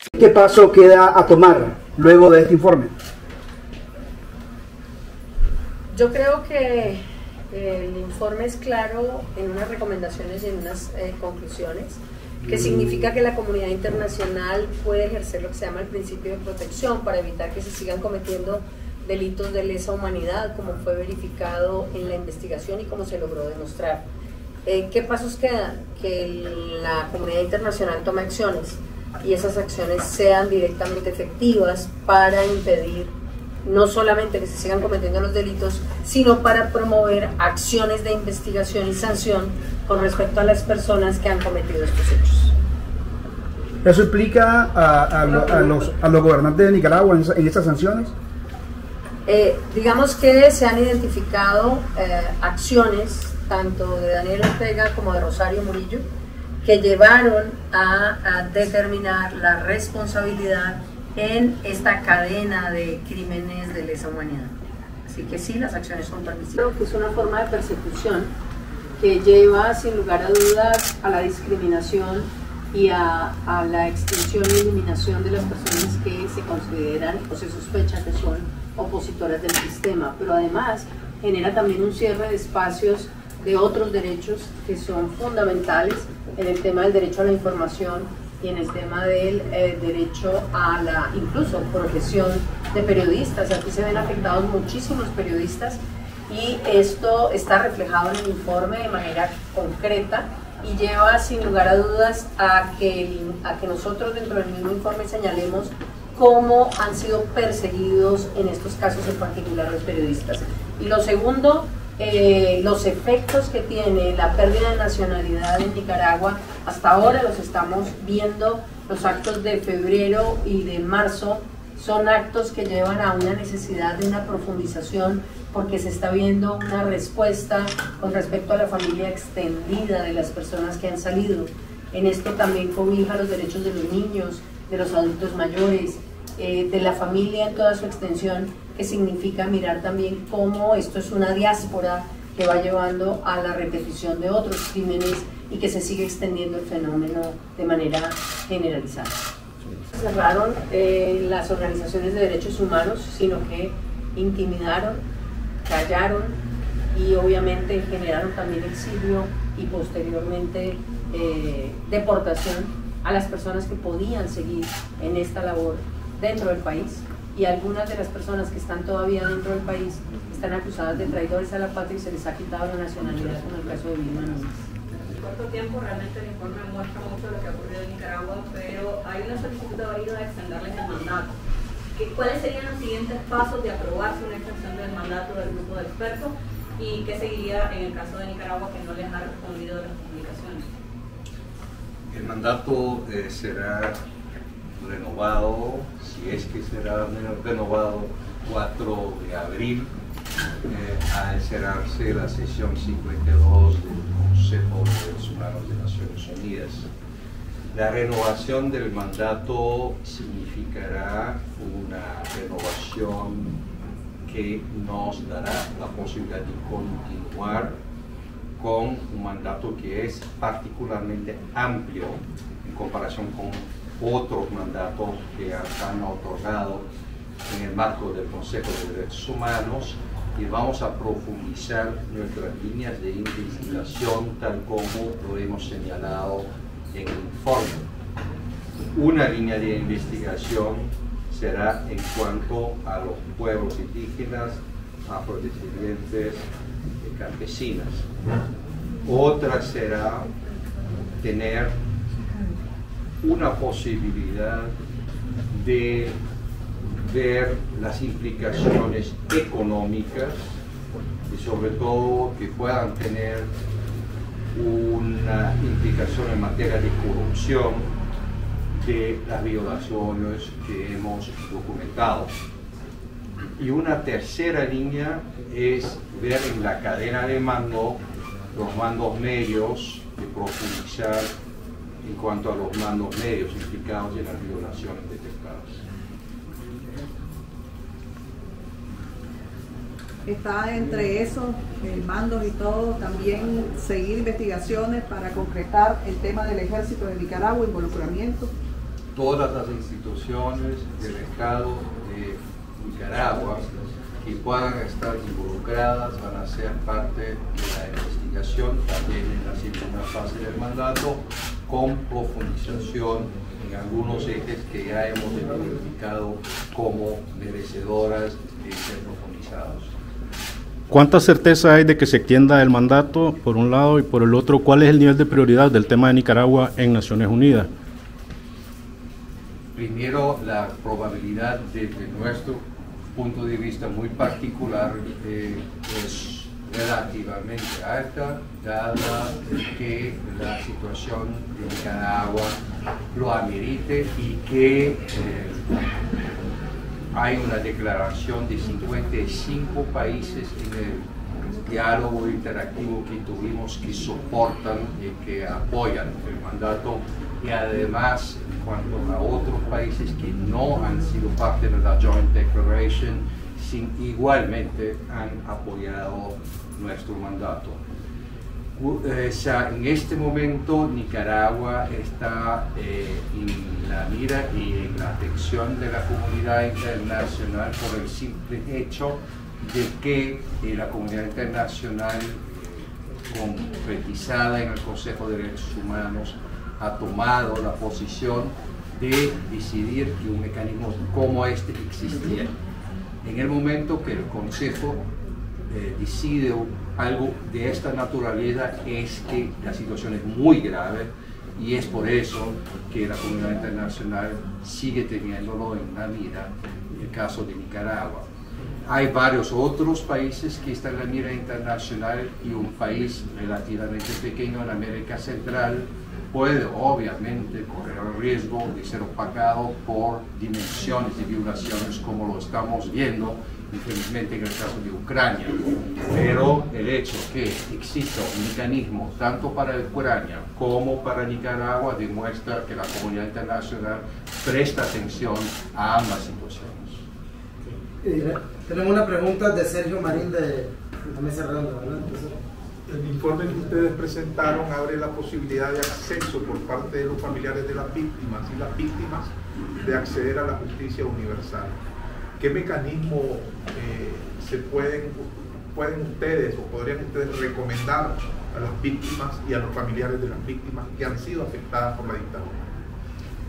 ¿Qué paso queda a tomar luego de este informe? Yo creo que el informe es claro en unas recomendaciones y en unas conclusiones, que significa que la comunidad internacional puede ejercer lo que se llama el principio de protección para evitar que se sigan cometiendo delitos de lesa humanidad, como fue verificado en la investigación y como se logró demostrar. ¿Qué pasos quedan? Que la comunidad internacional tome acciones y esas acciones sean directamente efectivas para impedir no solamente que se sigan cometiendo los delitos, sino para promover acciones de investigación y sanción con respecto a las personas que han cometido estos hechos. ¿Eso implica a los gobernantes de Nicaragua en estas sanciones? Digamos que se han identificado acciones tanto de Daniel Ortega como de Rosario Murillo que llevaron a determinar la responsabilidad en esta cadena de crímenes de lesa humanidad. Así que sí, las acciones son permisibles. Creo que es una forma de persecución que lleva sin lugar a dudas a la discriminación y a la extinción y eliminación de las personas que se consideran o se sospecha que son opositoras del sistema, pero además genera también un cierre de espacios de otros derechos que son fundamentales en el tema del derecho a la información y en el tema del derecho a la incluso profesión de periodistas. Aquí se ven afectados muchísimos periodistas y esto está reflejado en el informe de manera concreta y lleva sin lugar a dudas a que nosotros dentro del mismo informe señalemos cómo han sido perseguidos en estos casos en particular los periodistas. Y lo segundo, los efectos que tiene la pérdida de nacionalidad en Nicaragua, hasta ahora los estamos viendo, los actos de febrero y de marzo son actos que llevan a una necesidad de una profundización porque se está viendo una respuesta con respecto a la familia extendida de las personas que han salido. En esto también cobija los derechos de los niños, de los adultos mayores, de la familia en toda su extensión, que significa mirar también cómo esto es una diáspora que va llevando a la repetición de otros crímenes y que se sigue extendiendo el fenómeno de manera generalizada. Cerraron las organizaciones de derechos humanos, sino que intimidaron, callaron y obviamente generaron también exilio y posteriormente deportación a las personas que podían seguir en esta labor dentro del país, y algunas de las personas que están todavía dentro del país están acusadas de traidores a la patria y se les ha quitado la nacionalidad, como el caso de Vilma Núñez. En corto tiempo realmente el informe muestra mucho lo que ha ocurrido en Nicaragua, pero hay una solicitud de válido de extenderles el mandato. ¿Cuáles serían los siguientes pasos de aprobarse una extensión del mandato del grupo de expertos y qué seguiría en el caso de Nicaragua, que no les ha respondido de las comunicaciones? El mandato será renovado, si es que será renovado, 4 de abril, al cerrarse la sesión 52 del Consejo de Derechos Humanos de Naciones Unidas. La renovación del mandato significará una renovación que nos dará la posibilidad de continuar con un mandato que es particularmente amplio en comparación con otros mandatos que han otorgado en el marco del Consejo de Derechos Humanos, y vamos a profundizar nuestras líneas de investigación tal como lo hemos señalado en el informe. Una línea de investigación será en cuanto a los pueblos indígenas, afrodescendientes y campesinas. Otra será tener una posibilidad de ver las implicaciones económicas y sobre todo que puedan tener una implicación en materia de corrupción de las violaciones que hemos documentado. Y una tercera línea es ver en la cadena de mando los mandos medios, de profundizar en cuanto a los mandos medios implicados en las violaciones detectadas. Está entre eso, mandos y todo, también seguir investigaciones para concretar el tema del ejército de Nicaragua, involucramiento. todas las instituciones del Estado de Nicaragua que puedan estar involucradas van a ser parte de la investigación también en la segunda fase del mandato, con profundización en algunos ejes que ya hemos identificado como merecedoras de ser profundizados. ¿Cuánta certeza hay de que se extienda el mandato, por un lado, y por el otro, cuál es el nivel de prioridad del tema de Nicaragua en Naciones Unidas? Primero, la probabilidad desde nuestro punto de vista muy particular es relativamente alta, dada que la situación de Nicaragua lo amerite y que hay una declaración de 55 países en el diálogo interactivo que tuvimos que soportan y que apoyan el mandato, y además en cuanto a otros países que no han sido parte de la Joint Declaration, igualmente han apoyado nuestro mandato. En este momento Nicaragua está en la mira y en la atención de la comunidad internacional por el simple hecho de que la comunidad internacional, concretizada en el Consejo de Derechos Humanos, ha tomado la posición de decidir que un mecanismo como este existía. En el momento que el Consejo decide algo de esta naturaleza, es que la situación es muy grave, y es por eso que la comunidad internacional sigue teniéndolo en la mira en el caso de Nicaragua. Hay varios otros países que están en la mira internacional, y un país relativamente pequeño en América Central puede obviamente correr el riesgo de ser opacado por dimensiones de violaciones como lo estamos viendo infelizmente en el caso de Ucrania. Pero el hecho que exista un mecanismo tanto para Ucrania como para Nicaragua demuestra que la comunidad internacional presta atención a ambas situaciones. Tenemos una pregunta de Sergio Marín de la Mesa Redonda, ¿verdad? El informe que ustedes presentaron abre la posibilidad de acceso por parte de los familiares de las víctimas y las víctimas de acceder a la justicia universal. ¿Qué mecanismo pueden ustedes o podrían ustedes recomendar a las víctimas y a los familiares de las víctimas que han sido afectadas por la dictadura?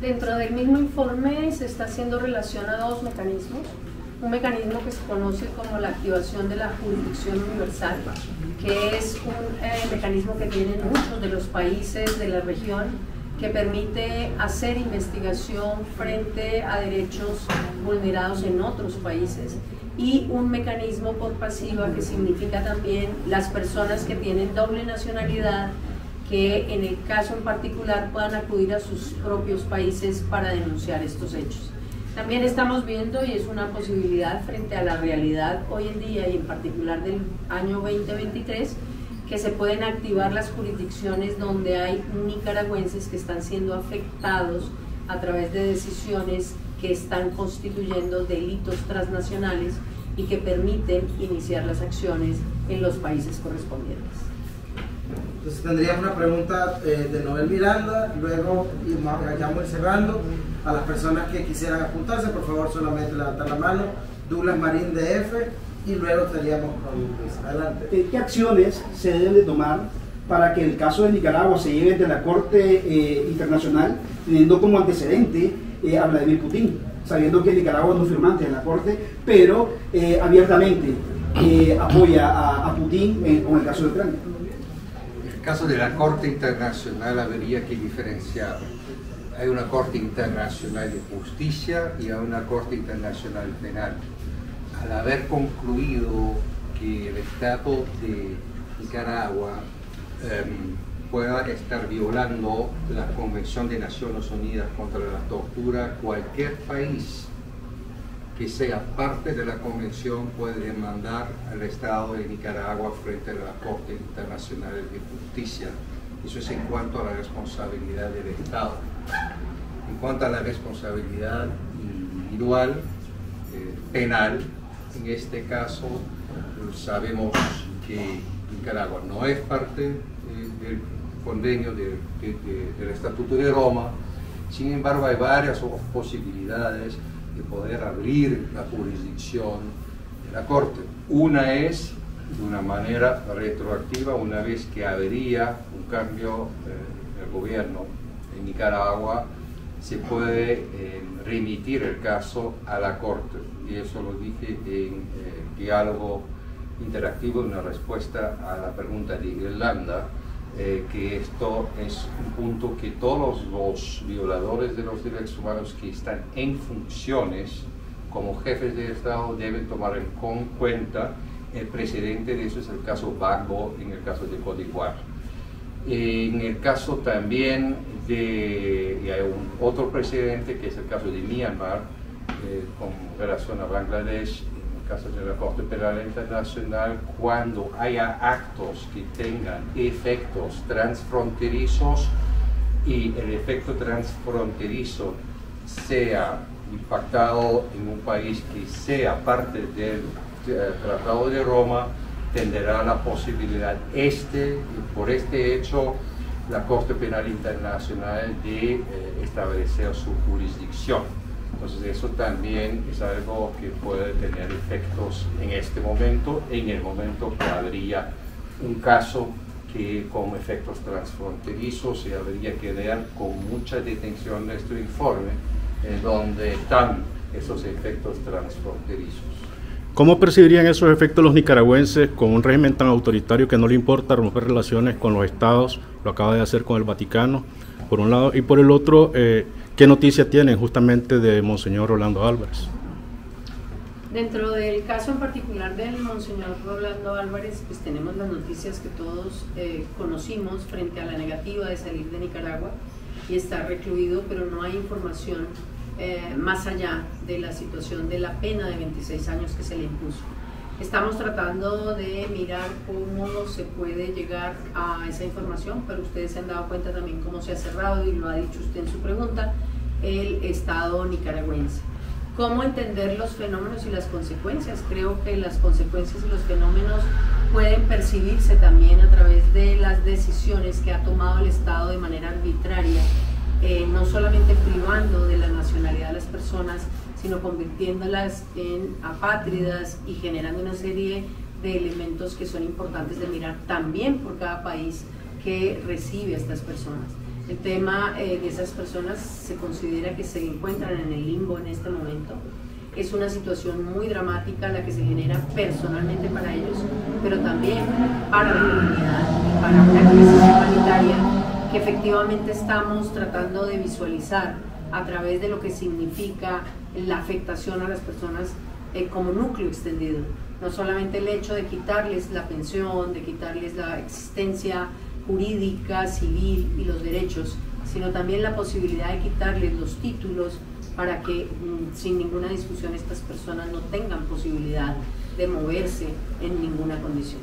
Dentro del mismo informe se está haciendo relación a dos mecanismos. Un mecanismo que se conoce como la activación de la jurisdicción universal, que es un mecanismo que tienen muchos de los países de la región, que permite hacer investigación frente a derechos vulnerados en otros países, y un mecanismo por pasiva, que significa también las personas que tienen doble nacionalidad, que en el caso en particular puedan acudir a sus propios países para denunciar estos hechos. También estamos viendo, y es una posibilidad frente a la realidad hoy en día y en particular del año 2023, que se pueden activar las jurisdicciones donde hay nicaragüenses que están siendo afectados a través de decisiones que están constituyendo delitos transnacionales y que permiten iniciar las acciones en los países correspondientes. Entonces tendríamos una pregunta de Nobel Miranda, luego ya vamos cerrando. A las personas que quisieran apuntarse, por favor solamente levantar la mano. Douglas Marín de F, y luego estaríamos con Luis. Adelante. ¿Qué acciones se deben de tomar para que el caso de Nicaragua se lleve ante la Corte Internacional, teniendo como antecedente a Vladimir Putin, sabiendo que Nicaragua no es firmante de la Corte, pero abiertamente apoya a Putin con el caso de Ucrania? En el caso de la Corte Internacional habría que diferenciar. Hay una Corte Internacional de Justicia y hay una Corte Internacional Penal. Al haber concluido que el Estado de Nicaragua pueda estar violando la Convención de Naciones Unidas contra la tortura, cualquier país que sea parte de la Convención puede demandar al Estado de Nicaragua frente a la Corte Internacional de Justicia. Eso es en cuanto a la responsabilidad del Estado. En cuanto a la responsabilidad individual, penal, en este caso sabemos que Nicaragua no es parte del convenio del Estatuto de Roma. Sin embargo, hay varias posibilidades de poder abrir la jurisdicción de la Corte. Una es de una manera retroactiva, una vez que habría un cambio en el gobierno en Nicaragua, se puede remitir el caso a la Corte. Y eso lo dije en diálogo interactivo, en una respuesta a la pregunta de Irlanda, que esto es un punto que todos los violadores de los derechos humanos que están en funciones como jefes de Estado deben tomar en cuenta. El precedente de eso es el caso Gbagbo en el caso de Côte d'Ivoire. En el caso también y hay otro precedente que es el caso de Myanmar con relación a Bangladesh, en el caso de la Corte Penal Internacional, cuando haya actos que tengan efectos transfronterizos y el efecto transfronterizo sea impactado en un país que sea parte del Tratado de Roma, tendrá la posibilidad por este hecho la Corte Penal Internacional de establecer su jurisdicción. Entonces eso también es algo que puede tener efectos en este momento, en el momento que habría un caso que con efectos transfronterizos y habría que ver con mucha detención de este informe en donde están esos efectos transfronterizos. ¿Cómo percibirían esos efectos los nicaragüenses con un régimen tan autoritario que no le importa romper relaciones con los estados? Lo acaba de hacer con el Vaticano, por un lado, y por el otro, ¿qué noticia tienen justamente de Monseñor Rolando Álvarez? Dentro del caso en particular del Monseñor Rolando Álvarez, pues tenemos las noticias que todos conocimos frente a la negativa de salir de Nicaragua y estar recluido, pero no hay información más allá de la situación de la pena de 26 años que se le impuso. Estamos tratando de mirar cómo se puede llegar a esa información, pero ustedes se han dado cuenta también cómo se ha cerrado, y lo ha dicho usted en su pregunta, el Estado nicaragüense. ¿Cómo entender los fenómenos y las consecuencias? Creo que las consecuencias y los fenómenos pueden percibirse también a través de las decisiones que ha tomado el Estado de manera arbitraria, no solamente privando de la nacionalidad a las personas, sino convirtiéndolas en apátridas y generando una serie de elementos que son importantes de mirar también por cada país que recibe a estas personas. El tema de esas personas se considera que se encuentran en el limbo en este momento. Es una situación muy dramática la que se genera personalmente para ellos, pero también para la comunidad y para una crisis humanitaria que efectivamente estamos tratando de visualizar a través de lo que significa la afectación a las personas como núcleo extendido. No solamente el hecho de quitarles la pensión, de quitarles la existencia jurídica, civil y los derechos, sino también la posibilidad de quitarles los títulos para que sin ninguna discusión estas personas no tengan posibilidad de moverse en ninguna condición.